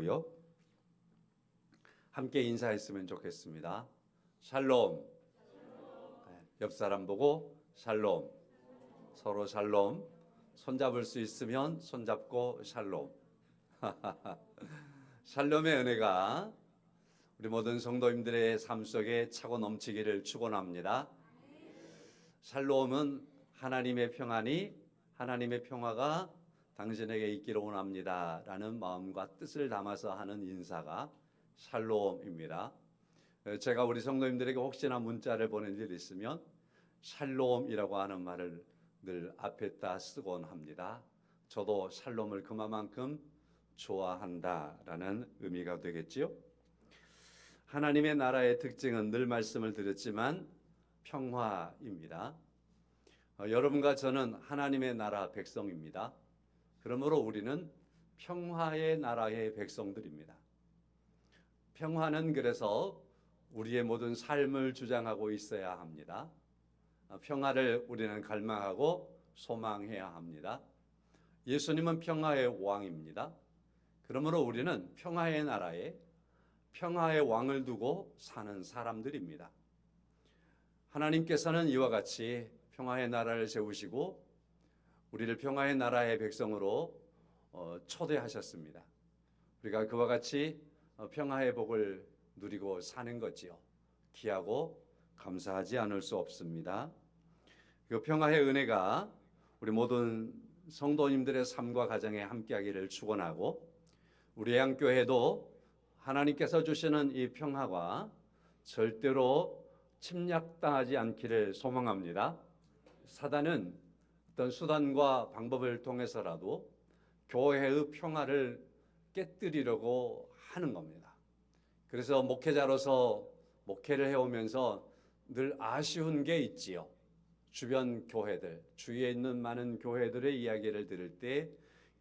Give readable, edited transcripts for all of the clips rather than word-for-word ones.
드리고요. 함께 인사했으면 좋겠습니다. 샬롬. 옆 사람 보고 샬롬. 서로 샬롬. 손잡을 수 있으면 손잡고 샬롬. 샬롬의 은혜가 우리 모든 성도님들의 삶 속에 차고 넘치기를 축원합니다. 샬롬은 하나님의 평안이, 하나님의 평화가 당신에게 있기를 원합니다 라는 마음과 뜻을 담아서 하는 인사가 샬롬입니다. 제가 우리 성도님들에게 혹시나 문자를 보낸 일 있으면 샬롬이라고 하는 말을 늘 앞에다 쓰곤 합니다. 저도 샬롬을 그만큼 좋아한다라는 의미가 되겠지요. 하나님의 나라의 특징은 늘 말씀을 드렸지만 평화입니다. 여러분과 저는 하나님의 나라 백성입니다. 그러므로 우리는 평화의 나라의 백성들입니다. 평화는 그래서 우리의 모든 삶을 주장하고 있어야 합니다. 평화를 우리는 갈망하고 소망해야 합니다. 예수님은 평화의 왕입니다. 그러므로 우리는 평화의 나라에 평화의 왕을 두고 사는 사람들입니다. 하나님께서는 이와 같이 평화의 나라를 세우시고 우리를 평화의 나라의 백성으로 초대하셨습니다. 우리가 그와 같이 평화의 복을 누리고 사는 거지요. 귀하고 감사하지 않을 수 없습니다. 그 평화의 은혜가 우리 모든 성도님들의 삶과 가정에 함께하기를 축원하고 우리 향교회도 하나님께서 주시는 이 평화가 절대로 침략당하지 않기를 소망합니다. 사단은 어떤 수단과 방법을 통해서라도 교회의 평화를 깨뜨리려고 하는 겁니다. 그래서 목회자로서 목회를 해오면서 늘 아쉬운 게 있지요. 주변 교회들, 주위에 있는 많은 교회들의 이야기를 들을 때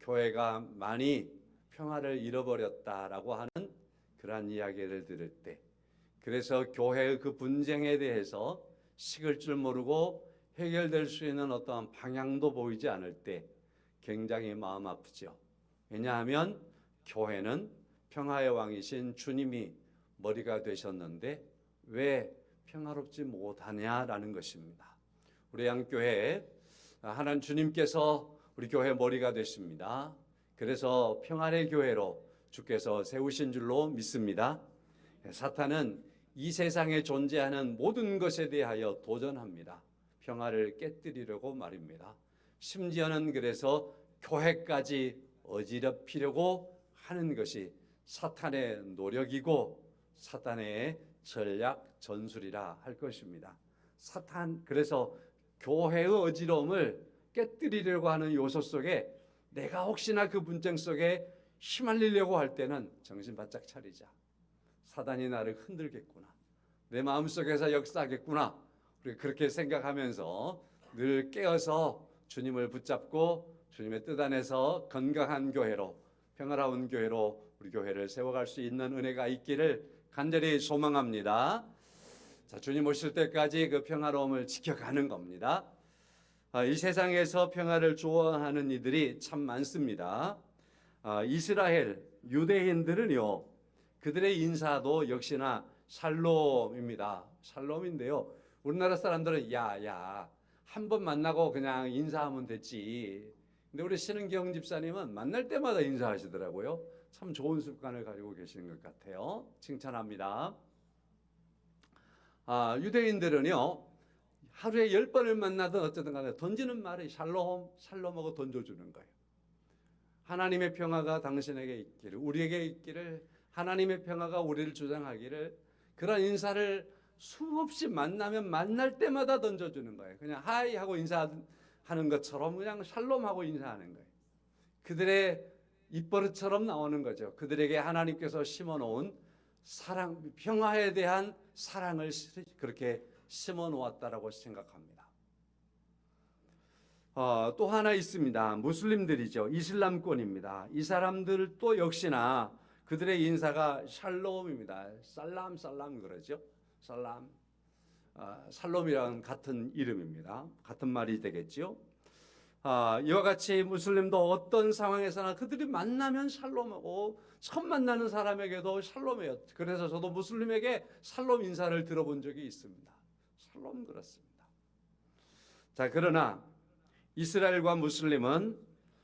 교회가 많이 평화를 잃어버렸다라고 하는 그러한 이야기를 들을 때, 그래서 교회의 그 분쟁에 대해서 식을 줄 모르고 해결될 수 있는 어떠한 방향도 보이지 않을 때 굉장히 마음 아프죠. 왜냐하면 교회는 평화의 왕이신 주님이 머리가 되셨는데 왜 평화롭지 못하냐라는 것입니다. 우리 양교회 하나님 주님께서 우리 교회 머리가 되십니다. 그래서 평안의 교회로 주께서 세우신 줄로 믿습니다. 사탄은 이 세상에 존재하는 모든 것에 대하여 도전합니다. 평화를 깨뜨리려고 말입니다. 심지어는 그래서 교회까지 어지럽히려고 하는 것이 사탄의 노력이고 사탄의 전략 전술이라 할 것입니다. 그래서 교회의 어지러움을 깨뜨리려고 하는 요소 속에 내가 혹시나 그 분쟁 속에 휘말리려고 할 때는 정신 바짝 차리자. 사단이 나를 흔들겠구나. 내 마음속에서 역사하겠구나. 우리가 그렇게 생각하면서 늘 깨어서 주님을 붙잡고 주님의 뜻 안에서 건강한 교회로, 평화로운 교회로 우리 교회를 세워갈 수 있는 은혜가 있기를 간절히 소망합니다. 자, 주님 오실 때까지 그 평화로움을 지켜가는 겁니다. 이 세상에서 평화를 좋아하는 이들이 참 많습니다. 이스라엘 유대인들은요, 그들의 인사도 역시나 샬롬입니다. 샬롬인데요, 우리나라 사람들은 야야 한 번 만나고 그냥 인사하면 됐지. 근데 우리 신은경 집사님은 만날 때마다 인사하시더라고요. 참 좋은 습관을 가지고 계시는 것 같아요. 칭찬합니다. 유대인들은요, 하루에 10번을 만나든 어쨌든 간에 던지는 말이 샬롬, 샬롬하고 던져주는 거예요. 하나님의 평화가 당신에게 있기를, 우리에게 있기를, 하나님의 평화가 우리를 주장하기를, 그런 인사를 수없이 만나면 만날 때마다 던져주는 거예요. 그냥 하이 하고 인사하는 것처럼 그냥 샬롬하고 인사하는 거예요. 그들의 입버릇처럼 나오는 거죠. 그들에게 하나님께서 심어놓은 사랑, 평화에 대한 사랑을 그렇게 심어놓았다라고 생각합니다. 또 하나 있습니다. 무슬림들이죠. 이슬람권입니다. 이 사람들도 역시나 그들의 인사가 샬롬입니다. 살람 살람 그러죠. 살람. 샬롬이랑 같은 이름입니다. 같은 말이 되겠죠. 이와 같이 무슬림도 어떤 상황에서나 그들이 만나면 샬롬하고 처음 만나는 사람에게도 샬롬이에요. 그래서 저도 무슬림에게 샬롬 인사를 들어본 적이 있습니다. 샬롬 그렇습니다. 자, 그러나 이스라엘과 무슬림은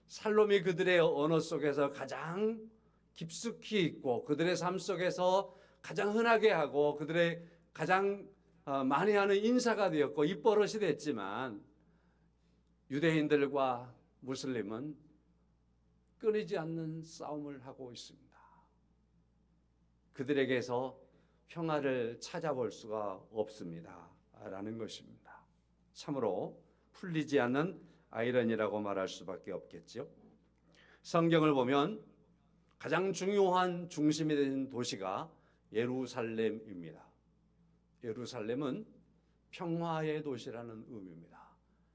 샬롬이 그들의 언어 속에서 가장 깊숙이 있고 그들의 삶 속에서 가장 흔하게 하고 그들의 가장 많이 하는 인사가 되었고 입버릇이 됐지만 유대인들과 무슬림은 끊이지 않는 싸움을 하고 있습니다. 그들에게서 평화를 찾아볼 수가 없습니다. 라는 것입니다. 참으로 풀리지 않는 아이러니라고 말할 수밖에 없겠죠. 성경을 보면 가장 중요한 중심이 된 도시가 예루살렘입니다. 예루살렘은 평화의 도시라는 의미입니다.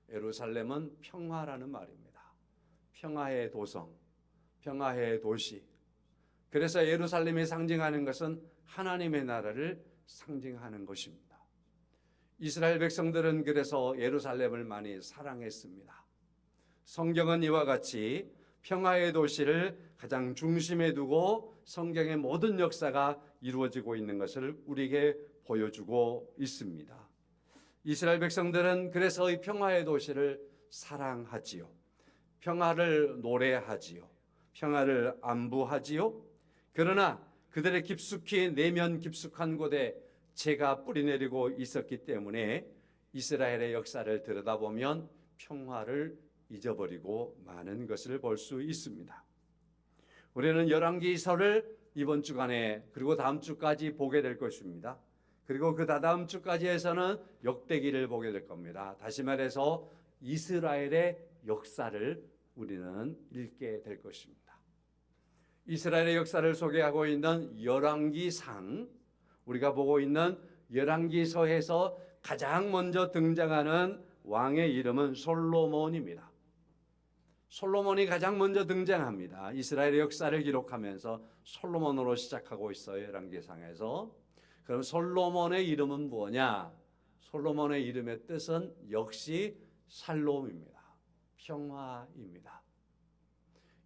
예루살렘은 평화라는 말입니다. 평화의 도성, 평화의 도시. 그래서 예루살렘이 상징하는 것은 하나님의 나라를 상징하는 것입니다. 이스라엘 백성들은 그래서 예루살렘을 많이 사랑했습니다. 성경은 이와 같이 평화의 도시를 가장 중심에 두고 성경의 모든 역사가 이루어지고 있는 것을 우리에게 보여주고 있습니다. 이스라엘 백성들은 그래서 이 평화의 도시를 사랑하지요. 평화를 노래하지요. 평화를 안부하지요. 그러나 그들의 깊숙이 내면 깊숙한 곳에 죄가 뿌리내리고 있었기 때문에 이스라엘의 역사를 들여다보면 평화를 잊어버리고 많은 것을 볼 수 있습니다. 우리는 열왕기서를 이번 주간에 그리고 다음 주까지 보게 될 것입니다. 그리고 그 다다음 주까지에서는 역대기를 보게 될 겁니다. 다시 말해서 이스라엘의 역사를 우리는 읽게 될 것입니다. 이스라엘의 역사를 소개하고 있는 열왕기상, 우리가 보고 있는 열왕기서에서 가장 먼저 등장하는 왕의 이름은 솔로몬입니다. 솔로몬이 가장 먼저 등장합니다. 이스라엘의 역사를 기록하면서 솔로몬으로 시작하고 있어요. 열왕기상에서. 그럼 솔로몬의 이름은 뭐냐? 솔로몬의 이름의 뜻은 역시 샬롬입니다. 평화입니다.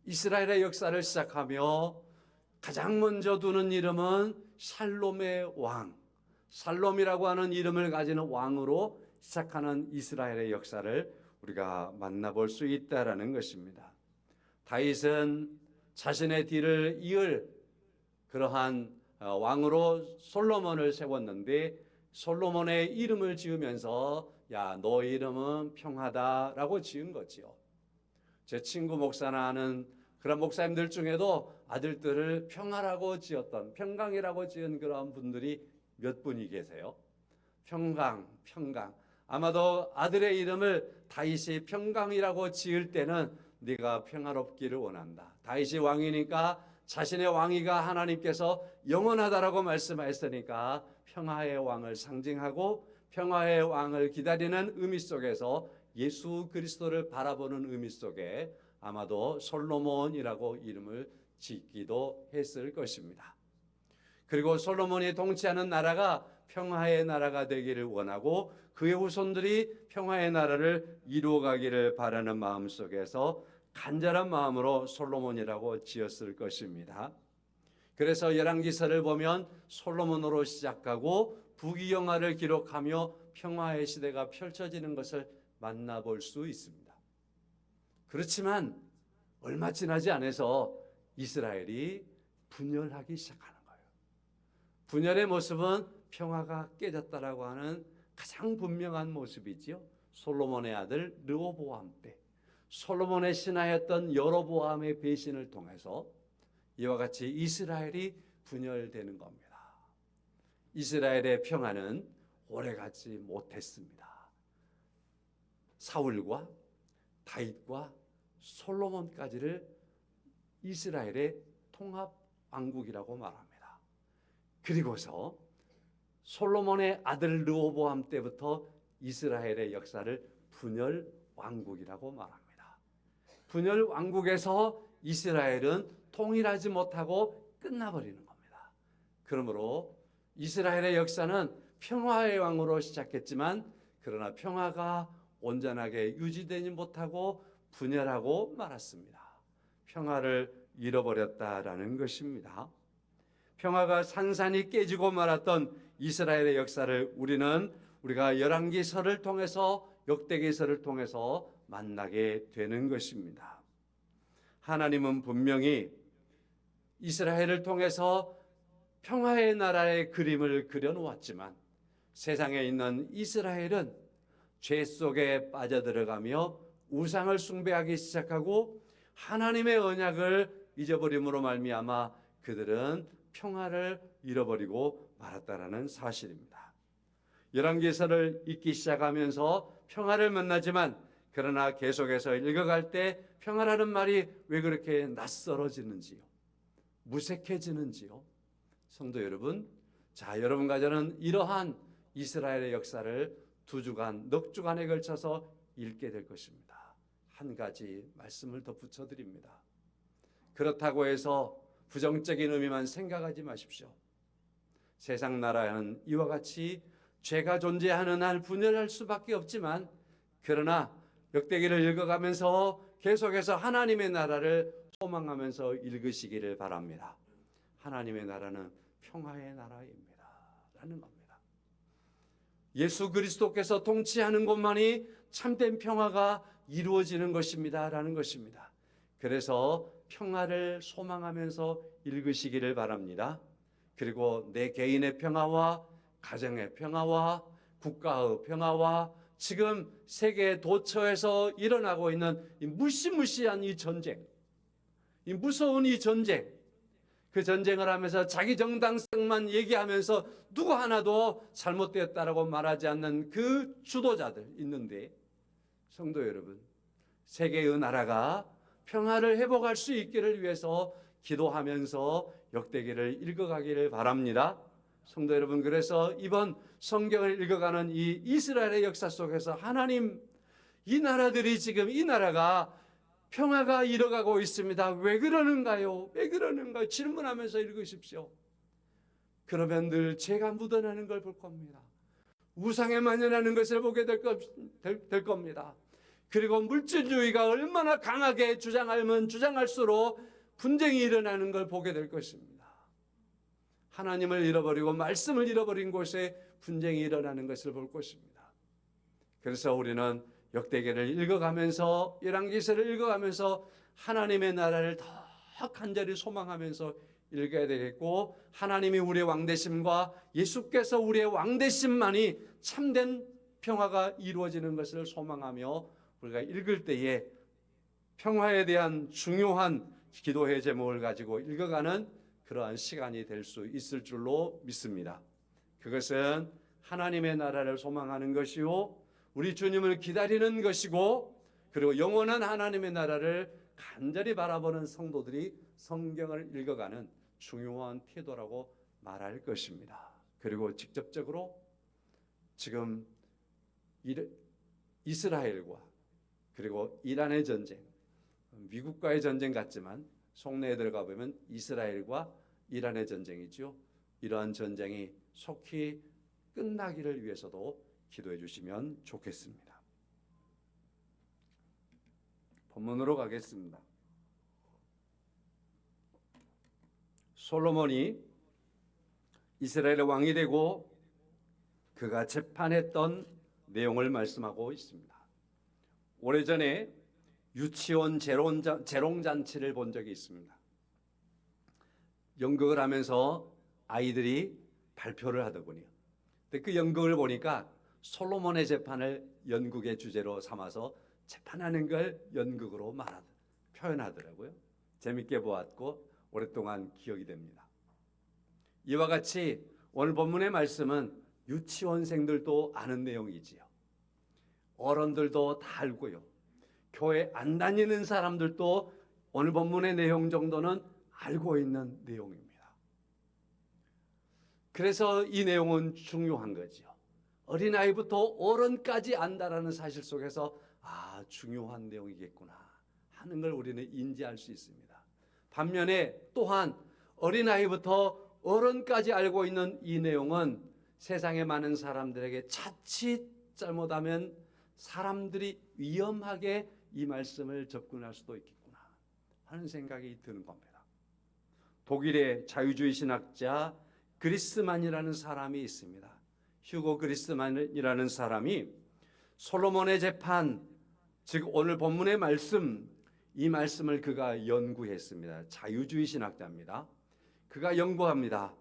이스라엘의 역사를 시작하며 가장 먼저 두는 이름은 샬롬의 왕, 샬롬이라고 하는 이름을 가지는 왕으로 시작하는 이스라엘의 역사를 우리가 만나볼 수 있다라는 것입니다. 다윗은 자신의 뒤를 이을 그러한 왕으로 솔로몬을 세웠는데 솔로몬의 이름을 지으면서 야, 너 이름은 평화다라고 지은 거지요. 제 친구 목사나 하는 그런 목사님들 중에도 아들들을 평화라고 지었던, 평강이라고 지은 그런 분들이 몇 분이 계세요. 평강. 아마도 아들의 이름을 다윗이 평강이라고 지을 때는 네가 평화롭기를 원한다. 다윗이 왕이니까 자신의 왕위가 하나님께서 영원하다라고 말씀하셨으니까 평화의 왕을 상징하고 평화의 왕을 기다리는 의미 속에서 예수 그리스도를 바라보는 의미 속에 아마도 솔로몬이라고 이름을 짓기도 했을 것입니다. 그리고 솔로몬이 통치하는 나라가 평화의 나라가 되기를 원하고 그의 후손들이 평화의 나라를 이루어가기를 바라는 마음 속에서 간절한 마음으로 솔로몬이라고 지었을 것입니다. 그래서 열왕기서를 보면 솔로몬으로 시작하고 부귀영화를 기록하며 평화의 시대가 펼쳐지는 것을 만나볼 수 있습니다. 그렇지만 얼마 지나지 않아서 이스라엘이 분열하기 시작하는 거예요. 분열의 모습은 평화가 깨졌다라고 하는 가장 분명한 모습이지요. 솔로몬의 아들 르호보암 때 솔로몬의 신하였던 여로보암의 배신을 통해서 이와 같이 이스라엘이 분열되는 겁니다. 이스라엘의 평화는 오래가지 못했습니다. 사울과 다윗과 솔로몬까지를 이스라엘의 통합 왕국이라고 말합니다. 그리고서 솔로몬의 아들 르호보암 때부터 이스라엘의 역사를 분열 왕국이라고 말합니다. 분열 왕국에서 이스라엘은 통일하지 못하고 끝나버리는 겁니다. 그러므로 이스라엘의 역사는 평화의 왕으로 시작했지만 그러나 평화가 온전하게 유지되지 못하고 분열하고 말았습니다. 평화를 잃어버렸다라는 것입니다. 평화가 산산이 깨지고 말았던 이스라엘의 역사를 우리가 열왕기서를 통해서, 역대기서를 통해서 만나게 되는 것입니다. 하나님은 분명히 이스라엘을 통해서 평화의 나라의 그림을 그려놓았지만 세상에 있는 이스라엘은 죄 속에 빠져들어가며 우상을 숭배하기 시작하고 하나님의 언약을 잊어버림으로 말미암아 그들은 평화를 잃어버리고 말았다라는 사실입니다. 열왕기서를 읽기 시작하면서 평화를 만나지만 그러나 계속해서 읽어갈 때 평화라는 말이 왜 그렇게 낯설어지는지요? 무색해지는지요? 성도 여러분, 여러분과 저는 이러한 이스라엘의 역사를 넉 주간에 걸쳐서 읽게 될 것입니다. 한 가지 말씀을 덧붙여 드립니다. 그렇다고 해서 부정적인 의미만 생각하지 마십시오. 세상 나라는 이와 같이 죄가 존재하는 한 분열할 수밖에 없지만, 그러나 역대기를 읽어가면서 계속해서 하나님의 나라를 소망하면서 읽으시기를 바랍니다. 하나님의 나라는 평화의 나라입니다 라는 겁니다. 예수 그리스도께서 통치하는 곳만이 참된 평화가 이루어지는 것입니다 라는 것입니다. 그래서 평화를 소망하면서 읽으시기를 바랍니다. 그리고 내 개인의 평화와 가정의 평화와 국가의 평화와 지금 세계 도처에서 일어나고 있는 이 무시무시한 이 전쟁, 이 무서운 이 전쟁, 그 전쟁을 하면서 자기 정당성만 얘기하면서 누구 하나도 잘못되었다라고 말하지 않는 그 주도자들 있는데, 성도 여러분, 세계의 나라가 평화를 회복할 수 있기를 위해서 기도하면서 역대기를 읽어가기를 바랍니다. 성도 여러분, 그래서 이번 성경을 읽어가는 이 이스라엘의 역사 속에서 하나님, 이 나라들이 지금 이 나라가 평화가 잃어가고 있습니다. 왜 그러는가요? 왜 그러는가요? 질문하면서 읽으십시오. 그러면 늘 죄가 묻어나는 걸 볼 겁니다. 우상에 만연하는 것을 보게 될 겁니다. 그리고 물질주의가 얼마나 강하게 주장할수록 분쟁이 일어나는 걸 보게 될 것입니다. 하나님을 잃어버리고 말씀을 잃어버린 곳에 분쟁이 일어나는 것을 볼 것입니다. 그래서 우리는 역대기를 읽어가면서, 열왕기서를 읽어가면서 하나님의 나라를 더 간절히 소망하면서 읽어야 되겠고, 하나님이 우리의 왕되심과 예수께서 우리의 왕되심만이 참된 평화가 이루어지는 것을 소망하며 우리가 읽을 때에 평화에 대한 중요한 기도의 제목을 가지고 읽어가는 그러한 시간이 될 수 있을 줄로 믿습니다. 그것은 하나님의 나라를 소망하는 것이요, 우리 주님을 기다리는 것이고, 그리고 영원한 하나님의 나라를 간절히 바라보는 성도들이 성경을 읽어가는 중요한 태도라고 말할 것입니다. 그리고 직접적으로 지금 이스라엘과 그리고 이란의 전쟁, 미국과의 전쟁 같지만 속내에 들어가 보면 이스라엘과 이란의 전쟁이죠. 이러한 전쟁이 속히 끝나기를 위해서도 기도해 주시면 좋겠습니다. 본문으로 가겠습니다. 솔로몬이 이스라엘의 왕이 되고 그가 재판했던 내용을 말씀하고 있습니다. 오래전에 유치원 재롱잔치를 본 적이 있습니다. 연극을 하면서 아이들이 발표를 하더군요. 근데 그 연극을 보니까 솔로몬의 재판을 연극의 주제로 삼아서 재판하는 걸 연극으로 표현하더라고요. 재밌게 보았고 오랫동안 기억이 됩니다. 이와 같이 오늘 본문의 말씀은 유치원생들도 아는 내용이지요. 어른들도 다 알고요. 교회 안 다니는 사람들도 오늘 본문의 내용 정도는 알고 있는 내용입니다. 그래서 이 내용은 중요한 거죠. 어린아이부터 어른까지 안다라는 사실 속에서 중요한 내용이겠구나 하는 걸 우리는 인지할 수 있습니다. 반면에 또한 어린아이부터 어른까지 알고 있는 이 내용은 세상의 많은 사람들에게 자칫 잘못하면 사람들이 위험하게 이 말씀을 접근할 수도 있겠구나 하는 생각이 드는 겁니다. 독일의 자유주의 신학자 그리스만이라는 사람이 있습니다. 휴고 그리스만이라는 사람이 솔로몬의 재판, 즉 오늘 본문의 말씀, 이 말씀을 그가 연구했습니다. 자유주의 신학자입니다. 그가 연구합니다.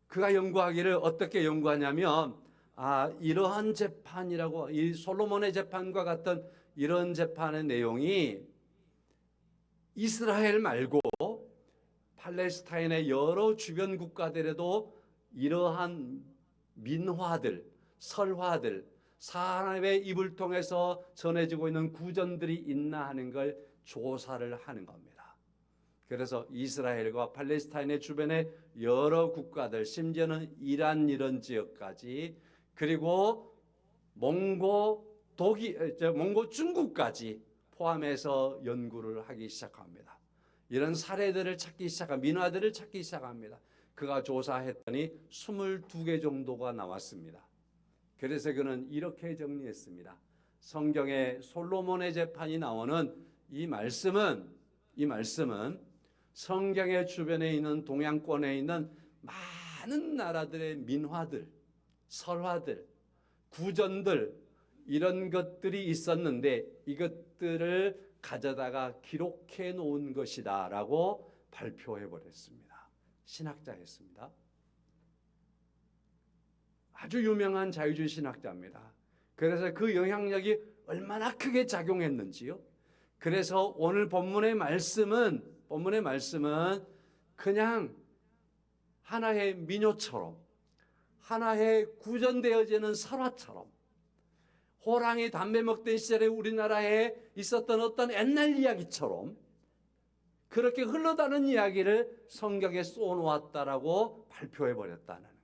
그가 연구하기를 어떻게 연구하냐면 이러한 재판이라고, 이 솔로몬의 재판과 같은 이런 재판의 내용이 이스라엘 말고 팔레스타인의 여러 주변 국가들에도 이러한 민화들, 설화들, 사람의 입을 통해서 전해지고 있는 구전들이 있나 하는 걸 조사를 하는 겁니다. 그래서 이스라엘과 팔레스타인의 주변의 여러 국가들, 심지어는 이란 이런 지역까지, 그리고 몽고 중국까지 포함해서 연구를 하기 시작합니다. 이런 사례들을 찾기 시작한, 민화들을 찾기 시작합니다. 그가 조사했더니 22개 정도가 나왔습니다. 그래서 그는 이렇게 정리했습니다. 성경에 솔로몬의 재판이 나오는 이 말씀은 성경의 주변에 있는 동양권에 있는 많은 나라들의 민화들, 설화들, 구전들, 이런 것들이 있었는데 이것들을 가져다가 기록해 놓은 것이다 라고 발표해 버렸습니다. 신학자였습니다. 아주 유명한 자유주의 신학자입니다. 그래서 그 영향력이 얼마나 크게 작용했는지요. 그래서 오늘 본문의 말씀은 그냥 하나의 민요처럼, 하나의 구전되어지는 설화처럼, 호랑이 담배 먹던 시절에 우리나라에 있었던 어떤 옛날 이야기처럼 그렇게 흘러가는 이야기를 성경에 쏘놓았다라고 발표해 버렸다는 거예요.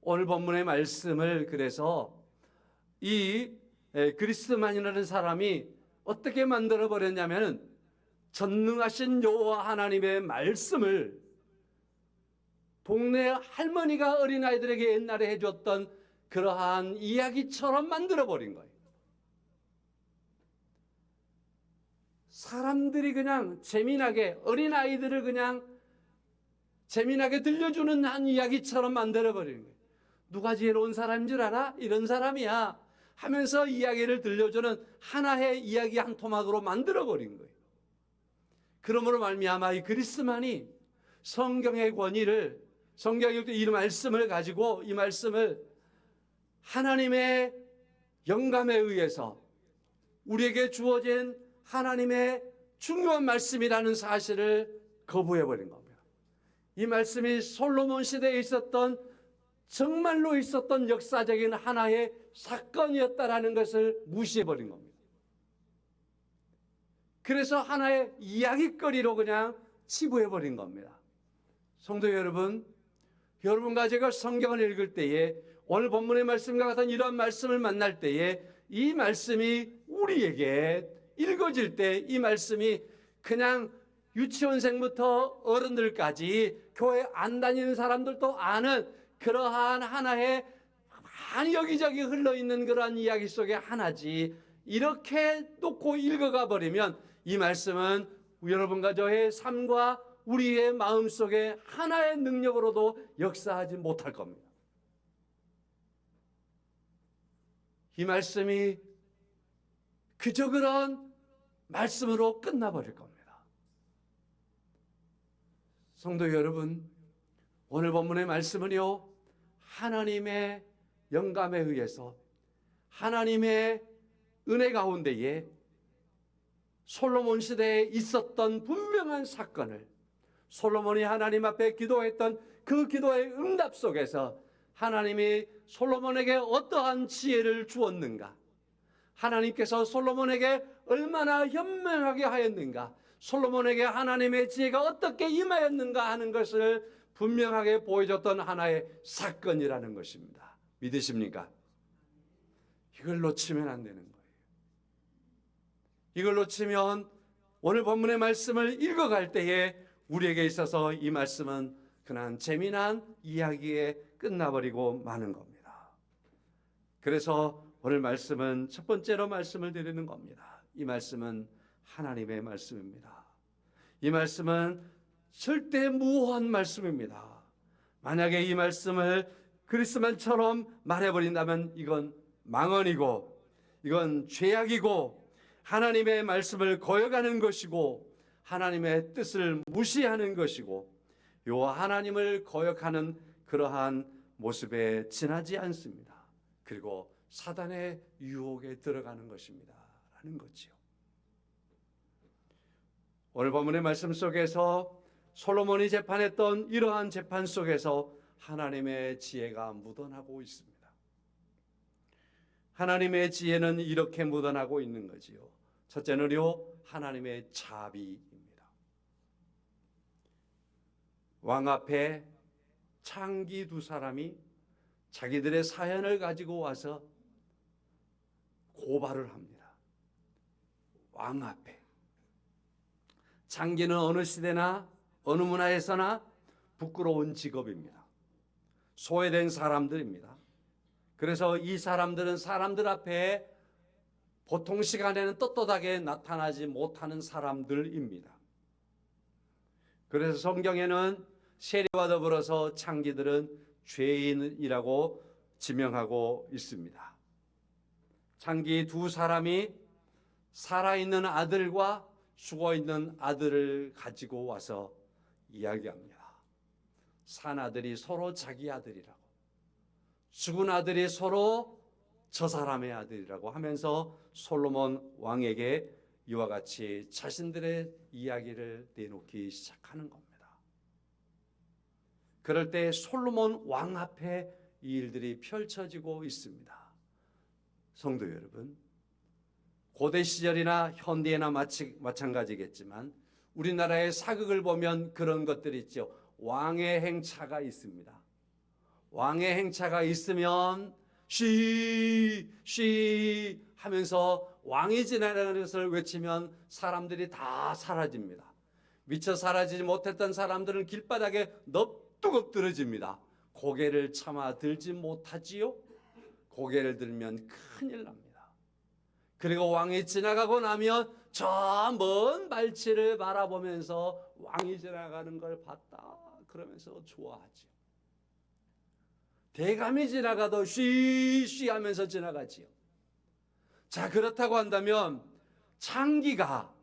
오늘 본문의 말씀을 그래서 이 그리스만이라는 사람이 어떻게 만들어 버렸냐면 전능하신 여호와 하나님의 말씀을 동네 할머니가 어린아이들에게 옛날에 해줬던 그러한 이야기처럼 만들어버린 거예요. 사람들이 그냥 재미나게, 어린아이들을 그냥 재미나게 들려주는 한 이야기처럼 만들어버리는 거예요. 누가 지혜로운 사람인 줄 알아? 이런 사람이야 하면서 이야기를 들려주는 하나의 이야기 한 토막으로 만들어버린 거예요. 그러므로 말미암아 이 그리스만이 성경의 권위를, 성경의 이 말씀을 가지고, 이 말씀을 하나님의 영감에 의해서 우리에게 주어진 하나님의 중요한 말씀이라는 사실을 거부해버린 겁니다. 이 말씀이 솔로몬 시대에 있었던, 정말로 있었던 역사적인 하나의 사건이었다라는 것을 무시해버린 겁니다. 그래서 하나의 이야기거리로 그냥 치부해버린 겁니다. 성도 여러분, 여러분과 제가 성경을 읽을 때에, 오늘 본문의 말씀과 같은 이러한 말씀을 만날 때에 이 말씀이 우리에게 읽어질 때, 이 말씀이 그냥 유치원생부터 어른들까지 교회 안 다니는 사람들도 아는 그러한 하나의 많이 여기저기 흘러있는 그러한 이야기 속의 하나지, 이렇게 놓고 읽어가 버리면 이 말씀은 여러분과 저의 삶과 우리의 마음속에 하나의 능력으로도 역사하지 못할 겁니다. 이 말씀이 그저 그런 말씀으로 끝나버릴 겁니다. 성도 여러분, 오늘 본문의 말씀은요, 하나님의 영감에 의해서 하나님의 은혜 가운데에 솔로몬 시대에 있었던 분명한 사건을, 솔로몬이 하나님 앞에 기도했던 그 기도의 응답 속에서 하나님이 솔로몬에게 어떠한 지혜를 주었는가, 하나님께서 솔로몬에게 얼마나 현명하게 하였는가, 솔로몬에게 하나님의 지혜가 어떻게 임하였는가 하는 것을 분명하게 보여줬던 하나의 사건이라는 것입니다. 믿으십니까? 이걸 놓치면 안 되는 거예요. 이걸 놓치면 오늘 본문의 말씀을 읽어갈 때에 우리에게 있어서 이 말씀은 그냥 재미난 이야기에 끝나버리고 마는 겁니다. 그래서 오늘 말씀은 첫 번째로 말씀을 드리는 겁니다. 이 말씀은 하나님의 말씀입니다. 이 말씀은 절대 무오한 말씀입니다. 만약에 이 말씀을 그리스만처럼 말해버린다면 이건 망언이고, 이건 죄악이고, 하나님의 말씀을 거역하는 것이고, 하나님의 뜻을 무시하는 것이고, 요 하나님을 거역하는 그러한 모습에 지나지 않습니다. 그리고 사단의 유혹에 들어가는 것입니다 라는 거지요. 오늘 본문의 말씀 속에서 솔로몬이 재판했던 이러한 재판 속에서 하나님의 지혜가 묻어나고 있습니다. 하나님의 지혜는 이렇게 묻어나고 있는 거지요. 첫째는요, 하나님의 자비입니다. 왕 앞에 창기 두 사람이 자기들의 사연을 가지고 와서 고발을 합니다. 왕 앞에. 창기는 어느 시대나 어느 문화에서나 부끄러운 직업입니다. 소외된 사람들입니다. 그래서 이 사람들은 사람들 앞에 보통 시간에는 떳떳하게 나타나지 못하는 사람들입니다. 그래서 성경에는 세리와 더불어서 창기들은 죄인이라고 지명하고 있습니다. 창기 두 사람이 살아있는 아들과 죽어있는 아들을 가지고 와서 이야기합니다. 산 아들이 서로 자기 아들이라고, 죽은 아들이 서로 저 사람의 아들이라고 하면서 솔로몬 왕에게 이와 같이 자신들의 이야기를 내놓기 시작하는 겁니다. 그럴 때 솔로몬 왕 앞에 이 일들이 펼쳐지고 있습니다. 성도 여러분, 고대 시절이나 현대에나 마찬가지겠지만 우리나라의 사극을 보면 그런 것들이 있죠. 왕의 행차가 있습니다. 왕의 행차가 있으면 쉬 하면서 왕이 지나가는 것을 외치면 사람들이 다 사라집니다. 미처 사라지지 못했던 사람들은 길바닥에 넙뚝 엎드러집니다. 고개를 차마 들지 못하지요. 고개를 들면 큰일 납니다. 그리고 왕이 지나가고 나면 저 먼 말치를 바라보면서 왕이 지나가는 걸 봤다 그러면서 좋아하지요. 대감이 지나가도 쉬 하면서 지나가지요. 자, 그렇다고 한다면 창기가,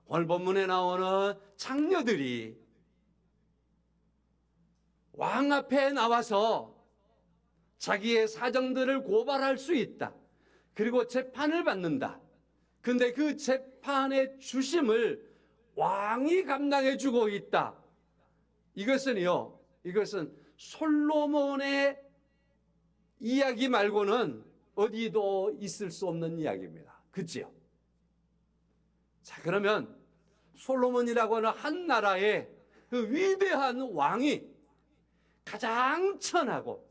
오늘 본문에 나오는 창녀들이 왕 앞에 나와서 자기의 사정들을 고발할 수 있다. 그리고 재판을 받는다. 근데 그 재판의 주심을 왕이 감당해 주고 있다. 이것은 솔로몬의 이야기 말고는 어디도 있을 수 없는 이야기입니다. 그렇지요? 자, 그러면 솔로몬이라고 하는 한 나라의 그 위대한 왕이 가장 천하고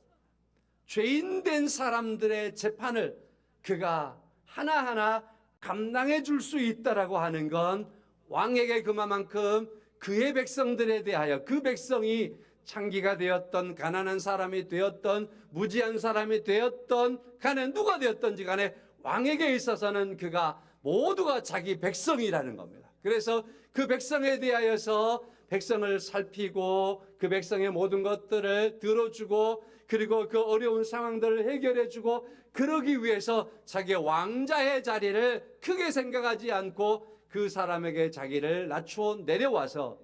죄인된 사람들의 재판을 그가 하나하나 감당해 줄 수 있다라고 하는 건 왕에게 그만큼 그의 백성들에 대하여, 그 백성이 창기가 되었던, 가난한 사람이 되었던, 무지한 사람이 되었던 간에 누가 되었던지 간에 왕에게 있어서는 그가 모두가 자기 백성이라는 겁니다. 그래서 그 백성에 대하여서 백성을 살피고 그 백성의 모든 것들을 들어주고 그리고 그 어려운 상황들을 해결해주고, 그러기 위해서 자기의 왕자의 자리를 크게 생각하지 않고 그 사람에게 자기를 낮추어 내려와서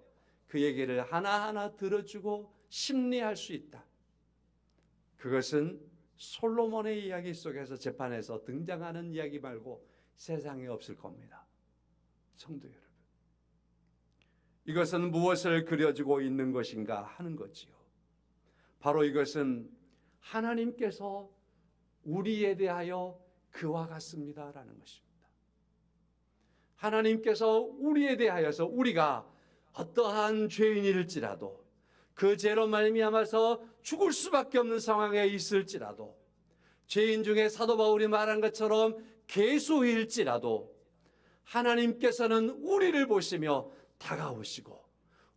그 얘기를 하나하나 들어주고 심리할 수 있다. 그것은 솔로몬의 이야기 속에서 재판에서 등장하는 이야기 말고 세상에 없을 겁니다. 성도 여러분, 이것은 무엇을 그려주고 있는 것인가 하는 거지요. 바로 이것은 하나님께서 우리에 대하여 그와 같습니다라는 것입니다. 하나님께서 우리에 대하여서 우리가 어떠한 죄인일지라도, 그 죄로 말미암아서 죽을 수밖에 없는 상황에 있을지라도, 죄인 중에 사도 바울이 말한 것처럼 괴수일지라도 하나님께서는 우리를 보시며 다가오시고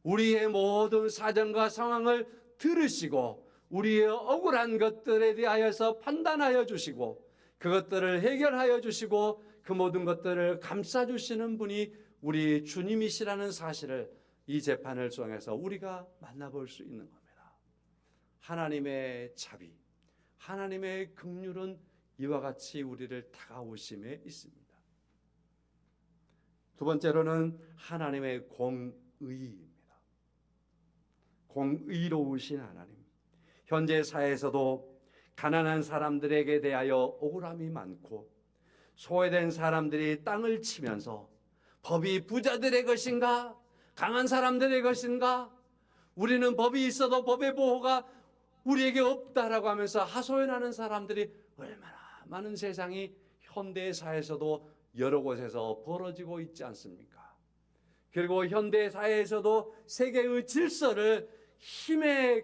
우리의 모든 사정과 상황을 들으시고 우리의 억울한 것들에 대하여서 판단하여 주시고 그것들을 해결하여 주시고 그 모든 것들을 감싸주시는 분이 우리 주님이시라는 사실을 이 재판을 통해서 우리가 만나볼 수 있는 겁니다. 하나님의 자비, 하나님의 긍휼은 이와 같이 우리를 다가오심에 있습니다. 두 번째로는 하나님의 공의입니다. 공의로우신 하나님. 현재 사회에서도 가난한 사람들에게 대하여 억울함이 많고 소외된 사람들이 땅을 치면서 법이 부자들의 것인가? 강한 사람들의 것인가? 우리는 법이 있어도 법의 보호가 우리에게 없다라고 하면서 하소연하는 사람들이 얼마나 많은 세상이 현대 사회에서도 여러 곳에서 벌어지고 있지 않습니까? 그리고 현대 사회에서도 세계의 질서를 힘의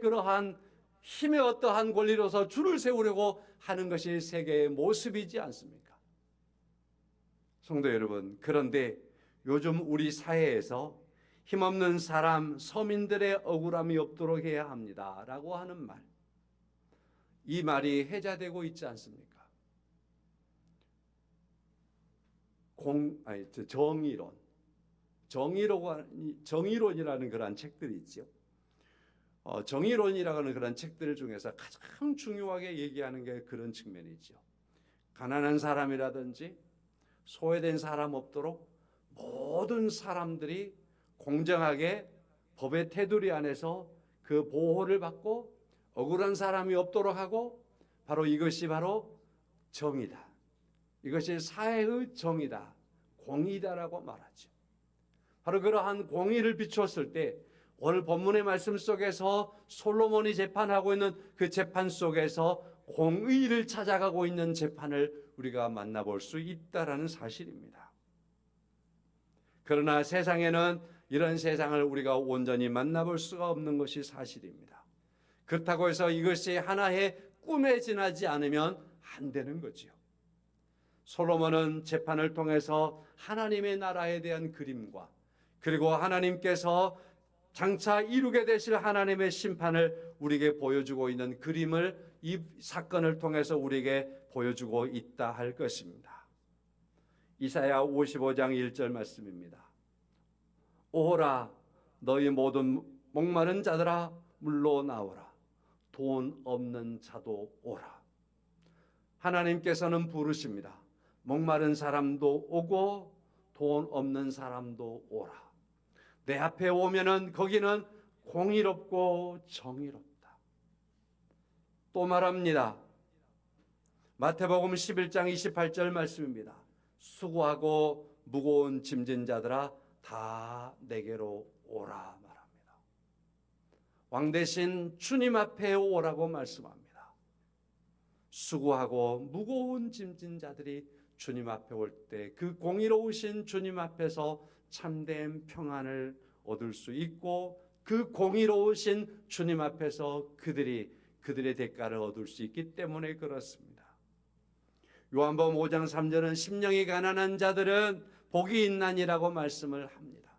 어떠한 권리로서 줄을 세우려고 하는 것이 세계의 모습이지 않습니까? 성도 여러분, 그런데 요즘 우리 사회에서 힘없는 사람, 서민들의 억울함이 없도록 해야 합니다라고 하는 말, 이 말이 해자되고 있지 않습니까? 정의론이라는 그런 책들이 있죠. 정의론이라는 그런 책들 중에서 가장 중요하게 얘기하는 게 그런 측면이죠. 가난한 사람이라든지 소외된 사람 없도록 모든 사람들이 공정하게 법의 테두리 안에서 그 보호를 받고 억울한 사람이 없도록 하고, 바로 이것이 바로 정의다. 이것이 사회의 정의다, 공의다라고 말하죠. 바로 그러한 공의를 비추었을 때 오늘 본문의 말씀 속에서 솔로몬이 재판하고 있는 그 재판 속에서 공의를 찾아가고 있는 재판을 우리가 만나볼 수 있다라는 사실입니다. 그러나 세상에는 이런 세상을 우리가 온전히 만나볼 수가 없는 것이 사실입니다. 그렇다고 해서 이것이 하나의 꿈에 지나지 않으면 안 되는 거죠. 솔로몬은 재판을 통해서 하나님의 나라에 대한 그림과, 그리고 하나님께서 장차 이루게 되실 하나님의 심판을 우리에게 보여주고 있는 그림을 이 사건을 통해서 우리에게 보여주고 있다 할 것입니다. 이사야 55장 1절 말씀입니다. 오호라, 너희 모든 목마른 자들아 물로 나오라. 돈 없는 자도 오라. 하나님께서는 부르십니다. 목마른 사람도 오고 돈 없는 사람도 오라. 내 앞에 오면은 거기는 공의롭고 정의롭다. 또 말합니다. 마태복음 11장 28절 말씀입니다. 수고하고 무거운 짐진 자들아 다 내게로 오라 말합니다. 왕 대신 주님 앞에 오라고 말씀합니다. 수고하고 무거운 짐진 자들이 주님 앞에 올 때 그 공의로우신 주님 앞에서 참된 평안을 얻을 수 있고, 그 공의로우신 주님 앞에서 그들의 대가를 얻을 수 있기 때문에 그렇습니다. 요한복음 5장 3절은 심령이 가난한 자들은 복이 있나니라고 말씀을 합니다.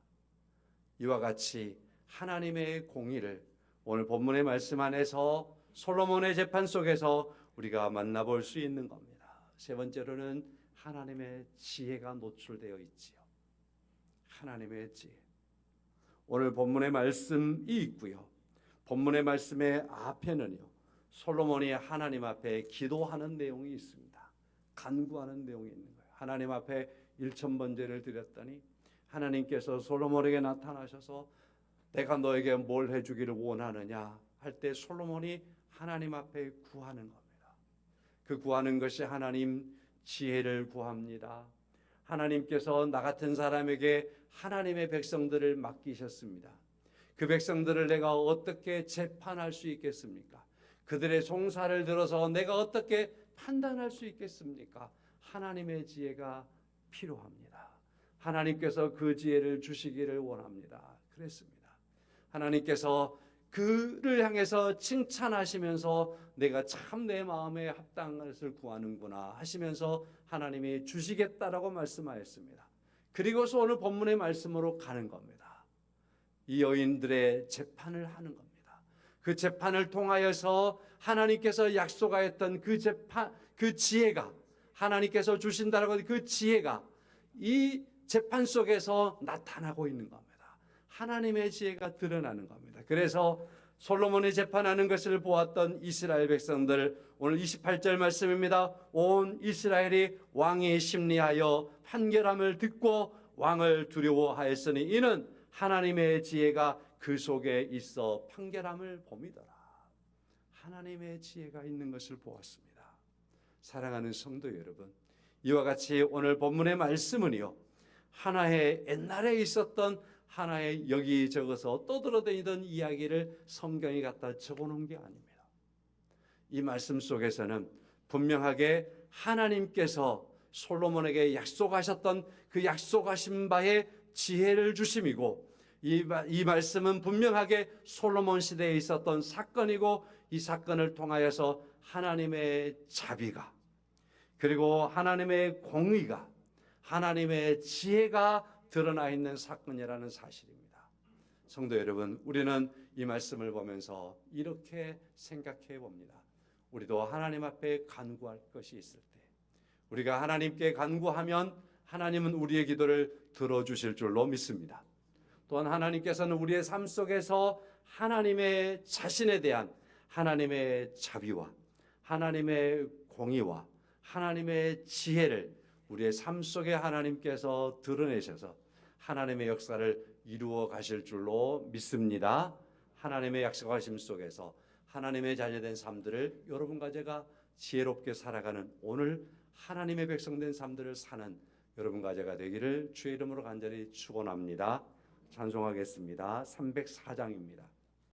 이와 같이 하나님의 공의를 오늘 본문의 말씀 안에서 솔로몬의 재판 속에서 우리가 만나볼 수 있는 겁니다. 세 번째로는 하나님의 지혜가 노출되어 있지요. 하나님의 지혜. 오늘 본문의 말씀이 있고요. 본문의 말씀의 앞에는요, 솔로몬이 하나님 앞에 기도하는 내용이 있습니다. 간구하는 내용이 있는 거예요. 하나님 앞에 1000번제를 드렸더니 하나님께서 솔로몬에게 나타나셔서 내가 너에게 뭘 해주기를 원하느냐 할 때 솔로몬이 하나님 앞에 구하는 겁니다. 그 구하는 것이 하나님 지혜를 구합니다. 하나님께서 나 같은 사람에게 하나님의 백성들을 맡기셨습니다. 그 백성들을 내가 어떻게 재판할 수 있겠습니까? 그들의 송사를 들어서 내가 어떻게 판단할 수 있겠습니까? 하나님의 지혜가 필요합니다. 하나님께서 그 지혜를 주시기를 원합니다. 그랬습니다. 하나님께서 그를 향해서 칭찬하시면서 내가 참 내 마음에 합당한 것을 구하는구나 하시면서 하나님이 주시겠다라고 말씀하였습니다. 그리고서 오늘 본문의 말씀으로 가는 겁니다. 이 여인들의 재판을 하는 겁니다. 그 재판을 통하여서 하나님께서 약속하였던 그 재판, 그 지혜가 하나님께서 주신다라고 그 지혜가 이 재판 속에서 나타나고 있는 겁니다. 하나님의 지혜가 드러나는 겁니다. 그래서 솔로몬이 재판하는 것을 보았던 이스라엘 백성들, 오늘 28절 말씀입니다. 온 이스라엘이 왕이 심리하여 판결함을 듣고 왕을 두려워하였으니 이는 하나님의 지혜가 그 속에 있어 판결함을 봄이더라. 하나님의 지혜가 있는 것을 보았습니다. 사랑하는 성도 여러분, 이와 같이 오늘 본문의 말씀은요, 하나의 옛날에 있었던 하나의 여기저기서 떠들어다니던 이야기를 성경에 갖다 적어놓은 게 아닙니다. 이 말씀 속에서는 분명하게 하나님께서 솔로몬에게 약속하셨던 그 약속하신 바의 지혜를 주심이고, 이 말씀은 분명하게 솔로몬 시대에 있었던 사건이고, 이 사건을 통하여서 하나님의 자비가, 그리고 하나님의 공의가, 하나님의 지혜가 드러나 있는 사건이라는 사실입니다. 성도 여러분, 우리는 이 말씀을 보면서 이렇게 생각해 봅니다. 우리도 하나님 앞에 간구할 것이 있을 때, 우리가 하나님께 간구하면 하나님은 우리의 기도를 들어주실 줄로 믿습니다. 또한 하나님께서는 우리의 삶 속에서 하나님의 자신에 대한 하나님의 자비와 하나님의 공의와 하나님의 지혜를 우리의 삶 속에 하나님께서 드러내셔서 하나님의 역사를 이루어 가실 줄로 믿습니다. 하나님의 약속하심 속에서 하나님의 자녀된 삶들을 여러분과 제가 지혜롭게 살아가는, 오늘 하나님의 백성된 삶들을 사는 여러분과 제가 되기를 주의 이름으로 간절히 축원합니다. 찬송하겠습니다. 304장입니다.